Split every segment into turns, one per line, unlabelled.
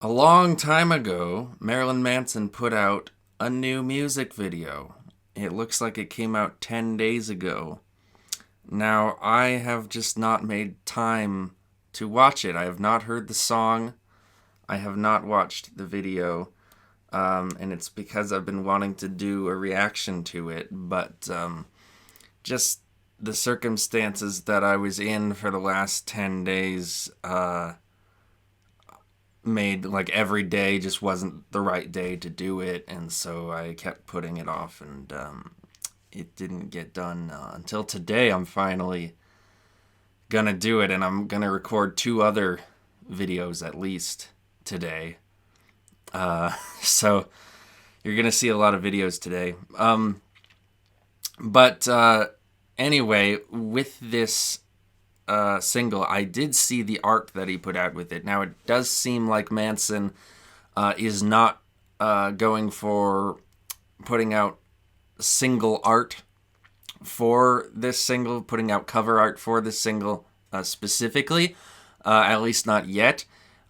A long time ago, Marilyn Manson put out a new music video. It looks like it came out 10 days ago. Now, I have just not made time to watch it. I have not heard the song. I have not watched the video. And it's because I've been wanting to do a reaction to it. But just the circumstances that I was in for the last 10 days made like every day just wasn't the right day to do it, and so I kept putting it off, and it didn't get done until today. I'm finally gonna do it, and I'm gonna record two other videos at least today. So you're gonna see a lot of videos today. But anyway, with this single, I did see the art that he put out with it. Now, it does seem like Manson is not going for putting out single art for this single, putting out cover art for this single specifically, at least not yet.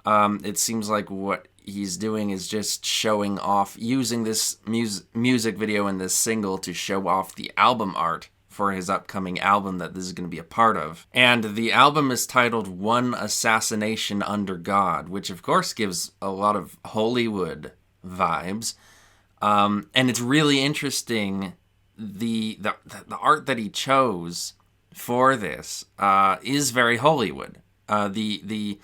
It seems like what he's doing is just showing off, using this music video and this single to show off the album art for his upcoming album that this is going to be a part of. And the album is titled One Assassination Under God, which of course gives a lot of Hollywood vibes. And it's really interesting. The art that he chose for this is very Hollywood. The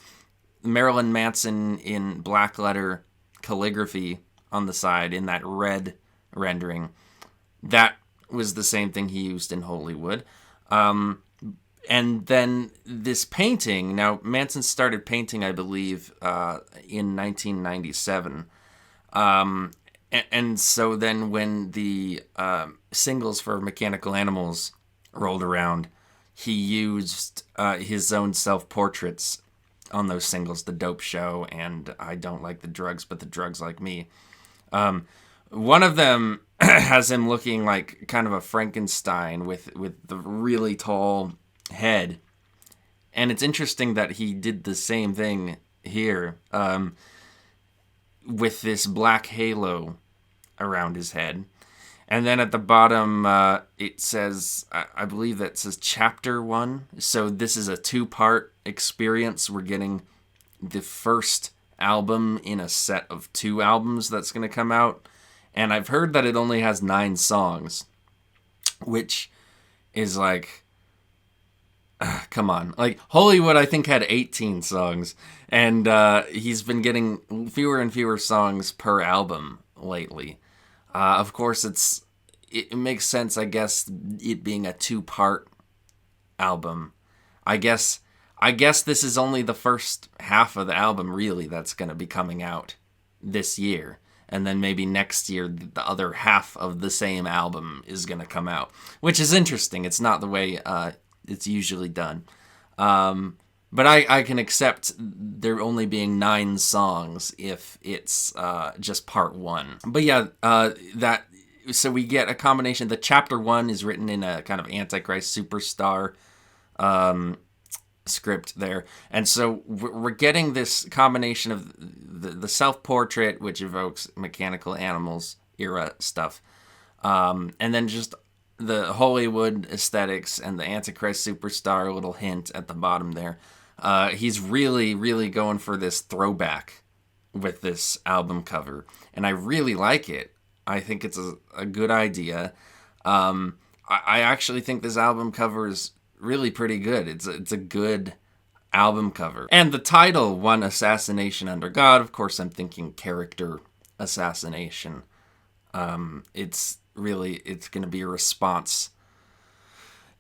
Marilyn Manson in black letter calligraphy on the side in that red rendering, that was the same thing he used in Hollywood. And then this painting, now Manson started painting, I believe, in 1997. And so then when the singles for Mechanical Animals rolled around, he used his own self-portraits on those singles, The Dope Show and I Don't Like the Drugs, But the Drugs Like Me. One of them has him looking like kind of a Frankenstein with the really tall head. And it's interesting that he did the same thing here with this black halo around his head. And then at the bottom, it says, I believe that says Chapter 1. So this is a two-part experience. We're getting the first album in a set of two albums that's going to come out. And I've heard that it only has 9 songs, which is like, come on. Like, Hollywood, I think, had 18 songs. And he's been getting fewer and fewer songs per album lately. Of course, it makes sense, I guess, it being a two-part album. I guess this is only the first half of the album, really, that's going to be coming out this year. And then maybe next year, the other half of the same album is going to come out. Which is interesting. It's not the way it's usually done. But I can accept there only being 9 songs if it's just part 1. But yeah, so we get a combination. The Chapter 1 is written in a kind of Antichrist Superstar script there. And so we're getting this combination of the self-portrait, which evokes Mechanical Animals era stuff. And then just the Hollywood aesthetics and the Antichrist Superstar little hint at the bottom there. He's really, really going for this throwback with this album cover. And I really like it. I think it's a good idea. I actually think this album cover is really pretty good. It's a good album cover. And the title, One Assassination Under God, of course I'm thinking character assassination. It's going to be a response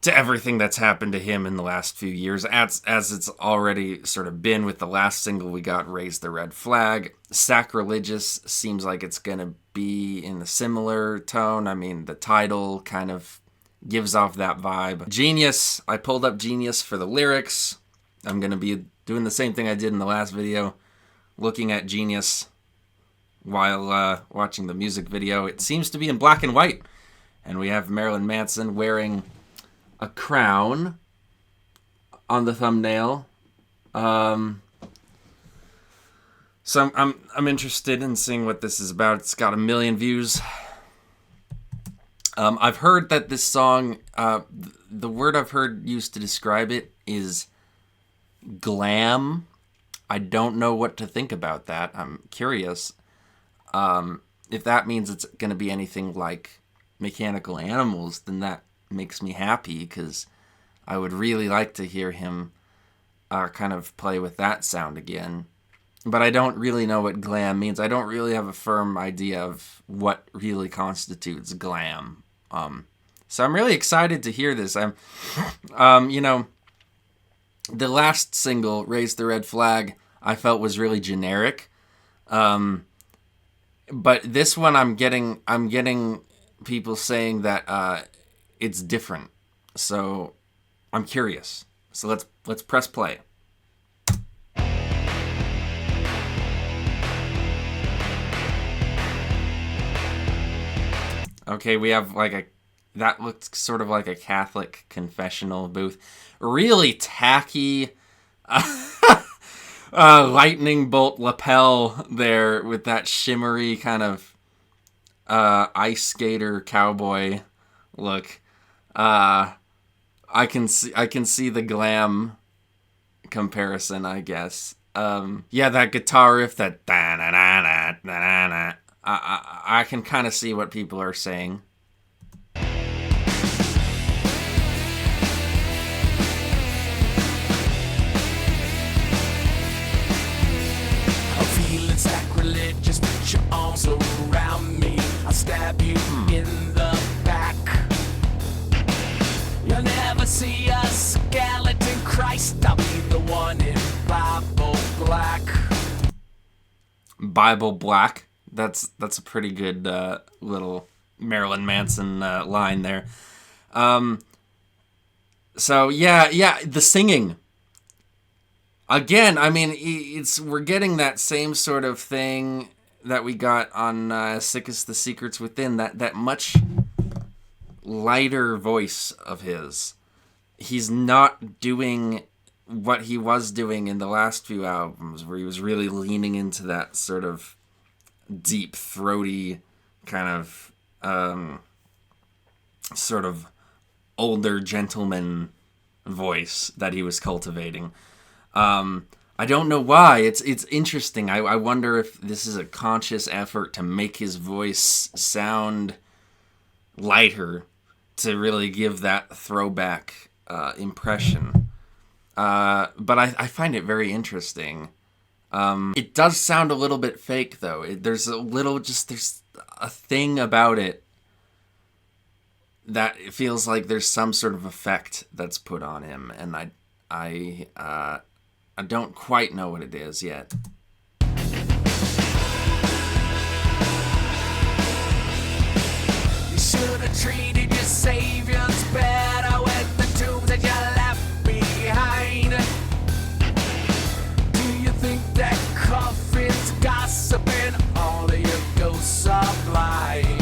to everything that's happened to him in the last few years, as it's already sort of been with the last single we got, Raise the Red Flag. Sacrilegious seems like it's going to be in a similar tone. I mean, the title kind of gives off that vibe. Genius, I pulled up Genius for the lyrics. I'm going to be doing the same thing I did in the last video, looking at Genius while watching the music video. It seems to be in black and white, and we have Marilyn Manson wearing a crown on the thumbnail. So I'm interested in seeing what this is about. It's got 1 million views. I've heard that this song, the word I've heard used to describe it is glam. I don't know what to think about that. I'm curious. If that means it's going to be anything like Mechanical Animals, then that makes me happy, because I would really like to hear him kind of play with that sound again. But I don't really know what glam means. I don't really have a firm idea of what really constitutes glam. So I'm really excited to hear this. The last single, Raise the Red Flag, I felt was really generic. But this one I'm getting people saying that it's different. So I'm curious. So let's press play. Okay, we have that looks sort of like a Catholic confessional booth. Really tacky lightning bolt lapel there with that shimmery kind of ice skater cowboy look. I can see the glam comparison, I guess. Yeah, that guitar riff, that da-na-na-na-na-na-na. I can kind of see what people are saying.
I'm feeling sacrilegious, put your arms around me. I'll stab you in the back. You'll never see a skeleton Christ. I'll be the one in Bible black.
Bible black. That's a pretty good little Marilyn Manson line there. So yeah, the singing. Again, I mean, we're getting that same sort of thing that we got on Sickest the Secrets Within. That much lighter voice of his. He's not doing what he was doing in the last few albums, where he was really leaning into that sort of deep, throaty kind of sort of older gentleman voice that he was cultivating. I don't know why. It's interesting. I wonder if this is a conscious effort to make his voice sound lighter, to really give that throwback impression. But I find it very interesting. It does sound a little bit fake, though. There's a thing about it that it feels like there's some sort of effect that's put on him, and I don't quite know what it is yet.
You should have treated your saviors better with the tombs that you left behind. Do you think that coffin's gossiping? All of your ghosts are blind.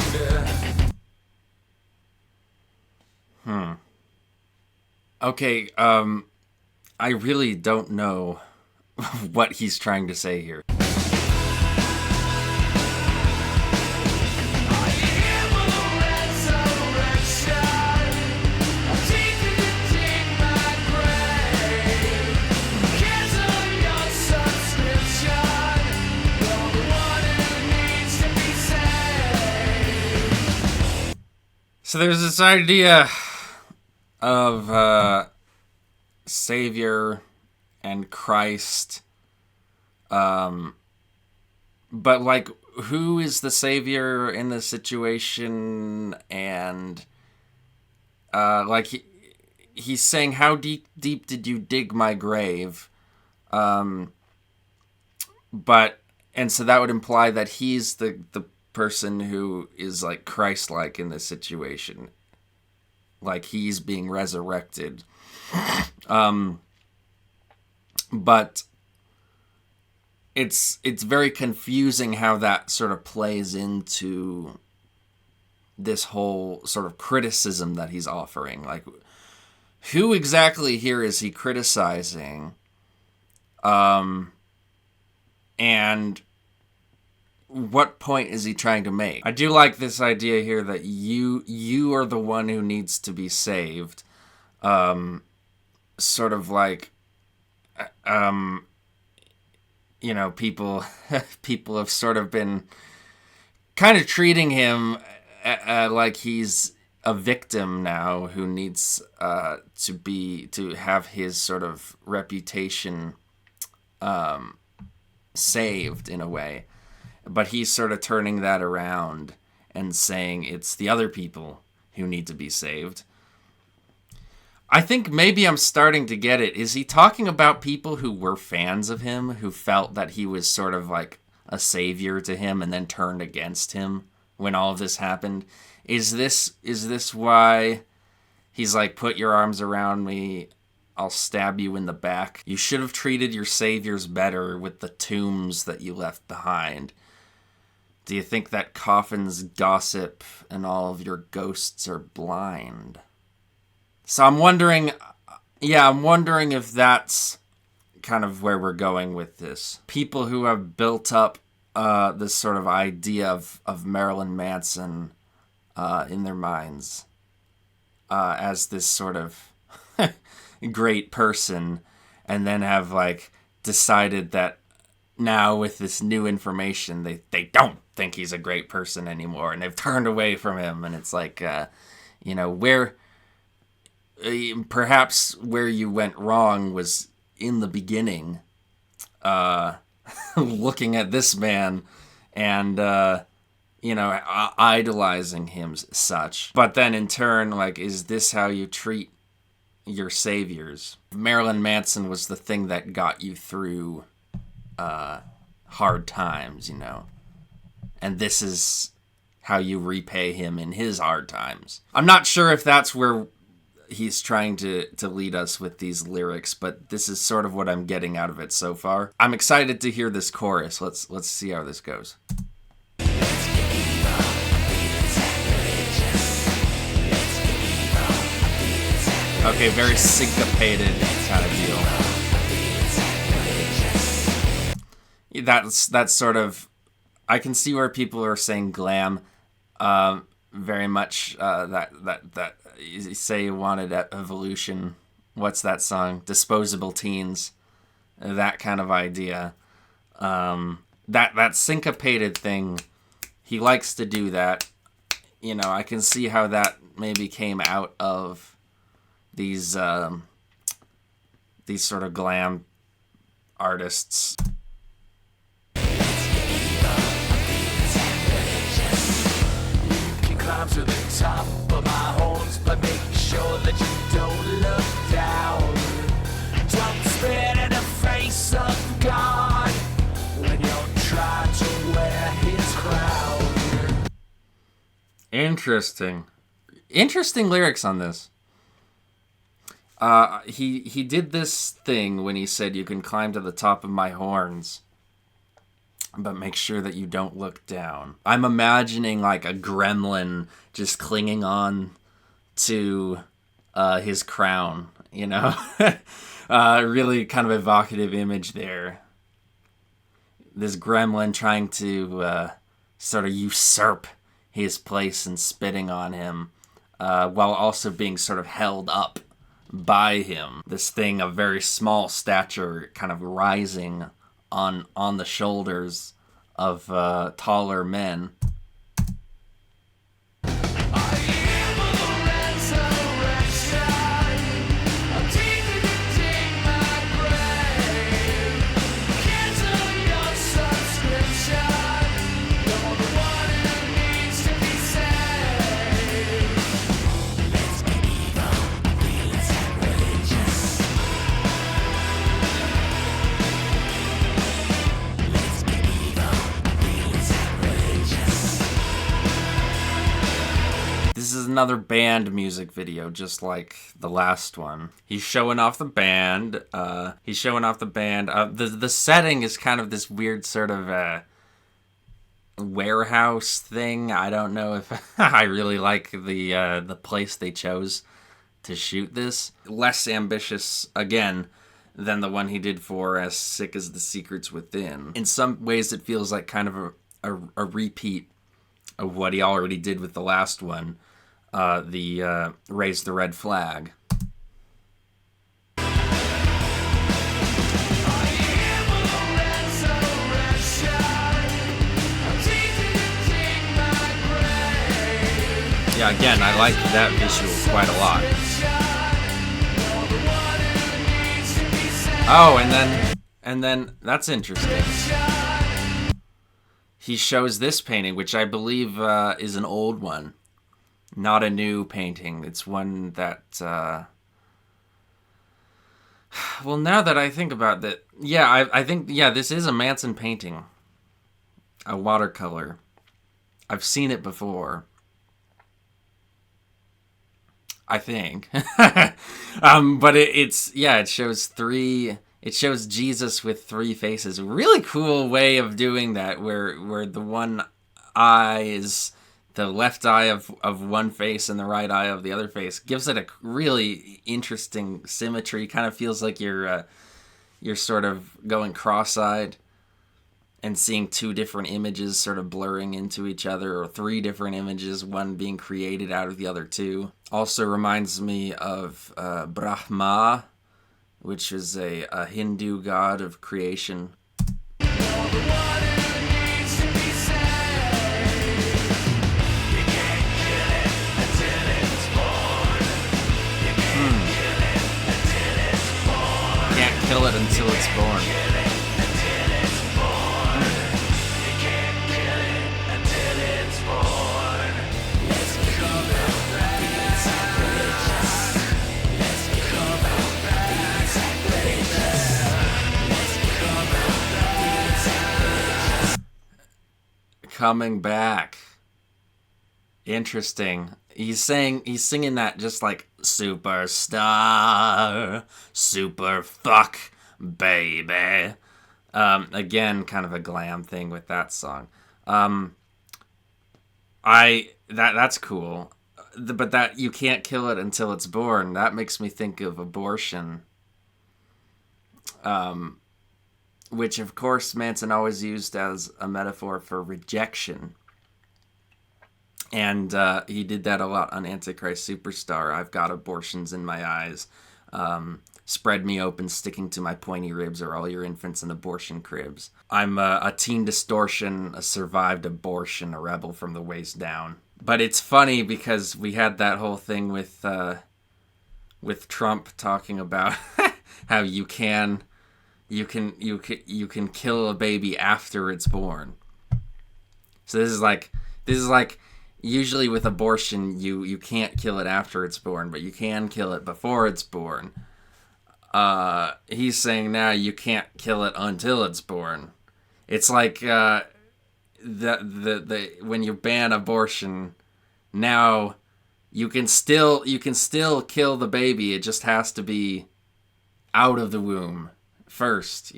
Okay, I really don't know what he's trying to say here. So there's this idea of Savior and Christ, but like, who is the Savior in this situation? And like he's saying, how deep did you dig my grave? And so that would imply that he's the person who is like Christ-like in this situation, like he's being resurrected. But it's very confusing how that sort of plays into this whole sort of criticism that he's offering. Like, who exactly here is he criticizing? And what point is he trying to make? I do like this idea here that you are the one who needs to be saved. Sort of like, people people have sort of been kind of treating him like he's a victim now who needs to have his sort of reputation saved in a way. But he's sort of turning that around and saying it's the other people who need to be saved. I think maybe I'm starting to get it. Is he talking about people who were fans of him, who felt that he was sort of like a savior to him and then turned against him when all of this happened? Is this why he's like, put your arms around me, I'll stab you in the back? You should have treated your saviors better with the tombs that you left behind. Do you think that coffins gossip and all of your ghosts are blind? So I'm wondering if that's kind of where we're going with this. People who have built up this sort of idea of Marilyn Manson in their minds as this sort of great person, and then have like decided that now with this new information they don't think he's a great person anymore, and they've turned away from him. And it's like where perhaps where you went wrong was in the beginning, looking at this man and idolizing him such. But then in turn, like, is this how you treat your saviors? Marilyn Manson was the thing that got you through hard times, and this is how you repay him in his hard times. I'm not sure if that's where he's trying to lead us with these lyrics, but this is sort of what I'm getting out of it so far. I'm excited to hear this chorus. Let's see how this goes. Okay, very syncopated kind of deal. That's sort of, I can see where people are saying glam. Very much that you say you wanted evolution. What's that song? Disposable Teens. That kind of idea. That syncopated thing. He likes to do that. I can see how that maybe came out of these sort of glam artists.
Climb to the top of my horns, but make sure that you don't look down. Don't spit in the face of God when you're trying to wear his crown.
Interesting lyrics on this. He did this thing when he said you can climb to the top of my horns, but make sure that you don't look down. I'm imagining like a gremlin just clinging on to his crown, really kind of evocative image there. This gremlin trying to sort of usurp his place and spitting on him, while also being sort of held up by him. This thing of very small stature kind of rising on the shoulders of taller men. This is another band music video, just like the last one. He's showing off the band. The setting is kind of this weird sort of warehouse thing. I don't know if I really like the place they chose to shoot this. Less ambitious, again, than the one he did for As Sick as the Secrets Within. In some ways, it feels like kind of a repeat of what he already did with the last one, the Raise the Red Flag. Yeah, again, I like that visual quite a lot. Oh, and then that's interesting. He shows this painting, which I believe is an old one, not a new painting. It's one that, well, now that I think about that, yeah, I think, yeah, this is a Manson painting, a watercolor. I've seen it before, I think. But it shows Jesus with three faces. Really cool way of doing that, where the one eye is the left eye of one face and the right eye of the other face. Gives it a really interesting symmetry. Kind of feels like you're sort of going cross-eyed and seeing two different images sort of blurring into each other, or three different images, one being created out of the other two. Also reminds me of Brahma, which is a Hindu god of creation. Can't kill it until it's born. Coming back. Interesting. He's singing that just like superstar, super fuck, baby. Again, kind of a glam thing with that song. That's cool. But that you can't kill it until it's born. That makes me think of abortion. Which, of course, Manson always used as a metaphor for rejection. And he did that a lot on Antichrist Superstar. I've got abortions in my eyes. Spread me open, sticking to my pointy ribs, or all your infants in abortion cribs. I'm a teen distortion, a survived abortion, a rebel from the waist down. But it's funny because we had that whole thing with Trump talking about how you can kill a baby after it's born. So this is like usually with abortion you can't kill it after it's born, but you can kill it before it's born. He's saying now you can't kill it until it's born. It's like the when you ban abortion, now you can still kill the baby. It just has to be out of the womb first,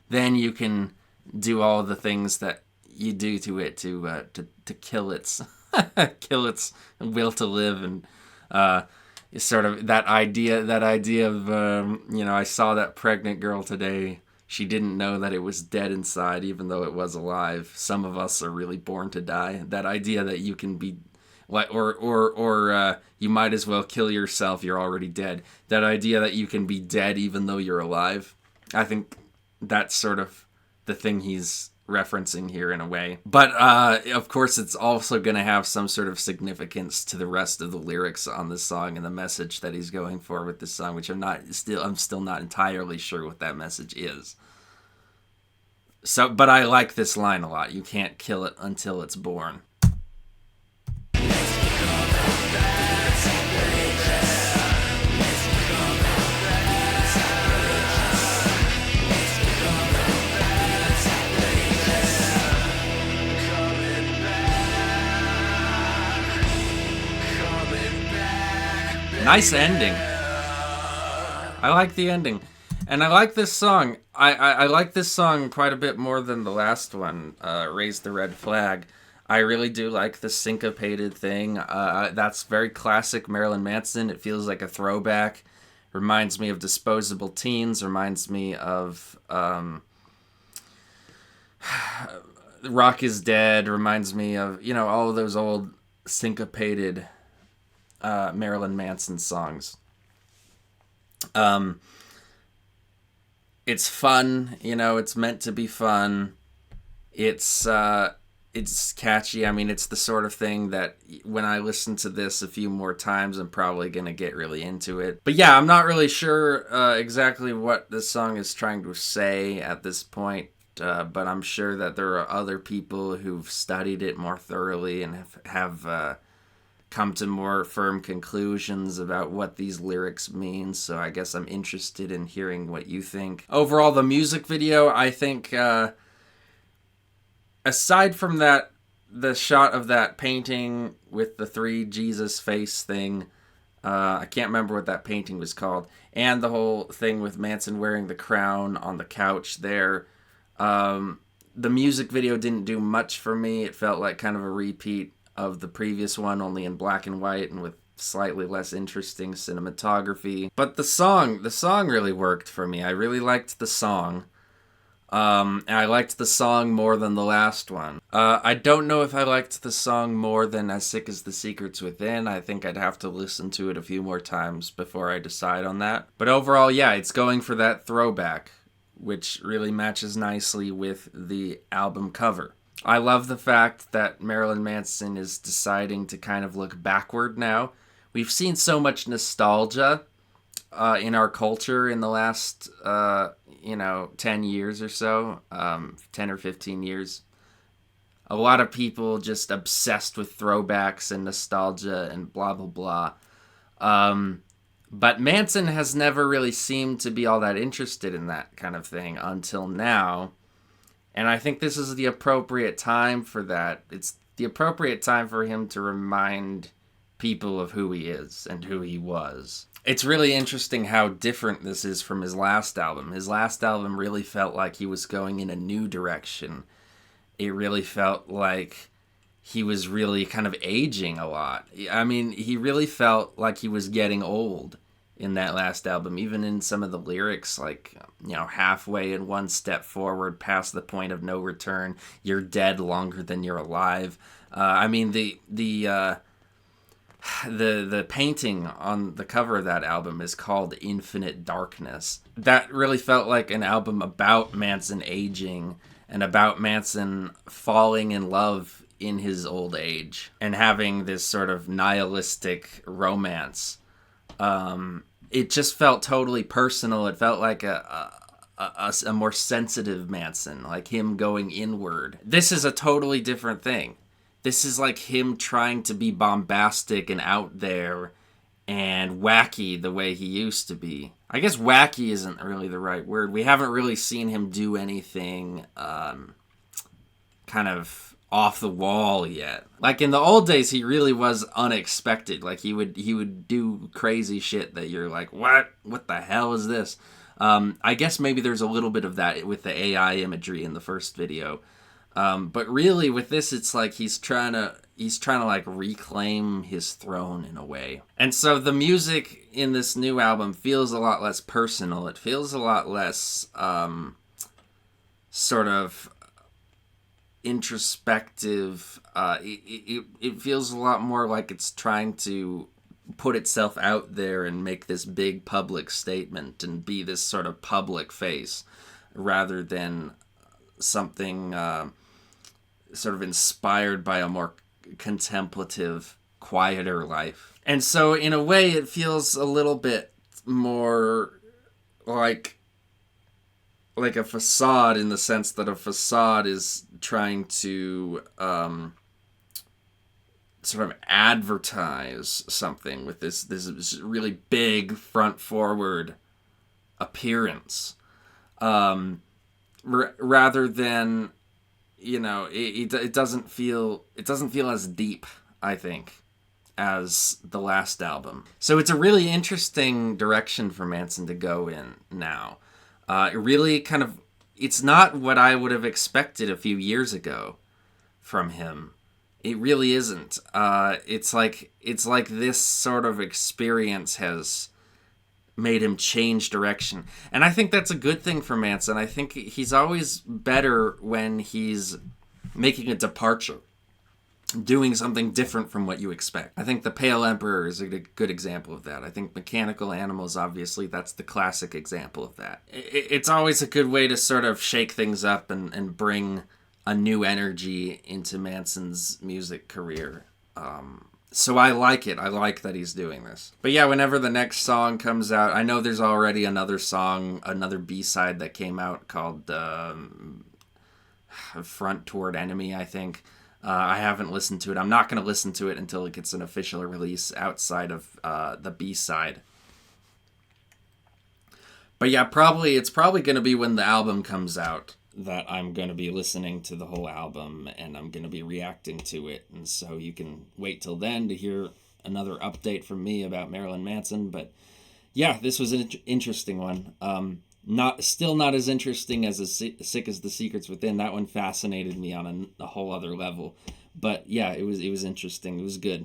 then you can do all the things that you do to it to kill its kill its will to live. And sort of that idea of I saw that pregnant girl today. She didn't know that it was dead inside, even though it was alive. Some of us are really born to die. That idea that you can be like, or you might as well kill yourself. You're already dead. That idea that you can be dead even though you're alive. I think that's sort of the thing he's referencing here in a way. But of course, it's also going to have some sort of significance to the rest of the lyrics on this song and the message that he's going for with this song, which I'm still not entirely sure what that message is. So, but I like this line a lot. You can't kill it until it's born. Nice ending. I like the ending. And I like this song. I like this song quite a bit more than the last one, Raise the Red Flag. I really do like the syncopated thing. That's very classic Marilyn Manson. It feels like a throwback. Reminds me of Disposable Teens. Reminds me of Rock is Dead. Reminds me of, all of those old syncopated Marilyn Manson songs. It's fun, it's meant to be fun. It's catchy. I mean, it's the sort of thing that when I listen to this a few more times, I'm probably going to get really into it. But yeah, I'm not really sure exactly what this song is trying to say at this point. But I'm sure that there are other people who've studied it more thoroughly and have come to more firm conclusions about what these lyrics mean. So I guess I'm interested in hearing what you think. Overall, the music video, I think, aside from the shot of that painting with the 3 Jesus face thing, I can't remember what that painting was called, and the whole thing with Manson wearing the crown on the couch there, the music video didn't do much for me. It felt like kind of a repeat of the previous one, only in black and white and with slightly less interesting cinematography. But the song really worked for me. I really liked the song. And I liked the song more than the last one. I don't know if I liked the song more than As Sick as the Secrets Within. I think I'd have to listen to it a few more times before I decide on that. But overall, yeah, it's going for that throwback, which really matches nicely with the album cover. I love the fact that Marilyn Manson is deciding to kind of look backward now. We've seen so much nostalgia in our culture in the last, 10 years or so, 10 or 15 years. A lot of people just obsessed with throwbacks and nostalgia and blah, blah, blah. But Manson has never really seemed to be all that interested in that kind of thing until now. And I think this is the appropriate time for that. It's the appropriate time for him to remind people of who he is and who he was. It's really interesting how different this is from his last album. His last album really felt like he was going in a new direction. It really felt like he was really kind of aging a lot. I mean, he really felt like he was getting old in that last album, even in some of the lyrics, like, halfway and one step forward, past the point of no return, you're dead longer than you're alive. I mean, the painting on the cover of that album is called Infinite Darkness. That really felt like an album about Manson aging and about Manson falling in love in his old age and having this sort of nihilistic romance. It just felt totally personal. It felt like a more sensitive Manson, like him going inward. This is a totally different thing. This is like him trying to be bombastic and out there and wacky the way he used to be. I guess wacky isn't really the right word. We haven't really seen him do anything kind of off the wall yet. Like in the old days, he really was unexpected. Like he would do crazy shit that you're like, what the hell is this? I guess maybe there's a little bit of that with the AI imagery in the first video. But really with this, it's like he's trying to like reclaim his throne in a way. And so the music in this new album feels a lot less personal. It feels a lot less sort of introspective. It feels a lot more like it's trying to put itself out there and make this big public statement and be this sort of public face rather than something sort of inspired by a more contemplative, quieter life. And so in a way it feels a little bit more like a facade, in the sense that a facade is trying to sort of advertise something with this really big front forward appearance, rather than, it doesn't feel as deep, I think, as the last album. So it's a really interesting direction for Manson to go in now. It really kind of, it's not what I would have expected a few years ago from him. It really isn't. It's like this sort of experience has made him change direction. And I think that's a good thing for Manson. I think he's always better when he's making a departure, doing something different from what you expect. I think The Pale Emperor is a good example of that. I think Mechanical Animals, obviously, that's the classic example of that. It's always a good way to sort of shake things up and bring a new energy into Manson's music career. So I like it. I like that he's doing this. But yeah, whenever the next song comes out, I know there's already another song, another B-side that came out called Front Toward Enemy, I think. I haven't listened to it. I'm not going to listen to it until it gets an official release outside of the B-side. But yeah, it's probably going to be when the album comes out that I'm going to be listening to the whole album and I'm going to be reacting to it. And so you can wait till then to hear another update from me about Marilyn Manson. But yeah, this was an interesting one. Still not as interesting as Sick as the Secrets Within. That one fascinated me on a whole other level. But yeah, it was interesting. It was good.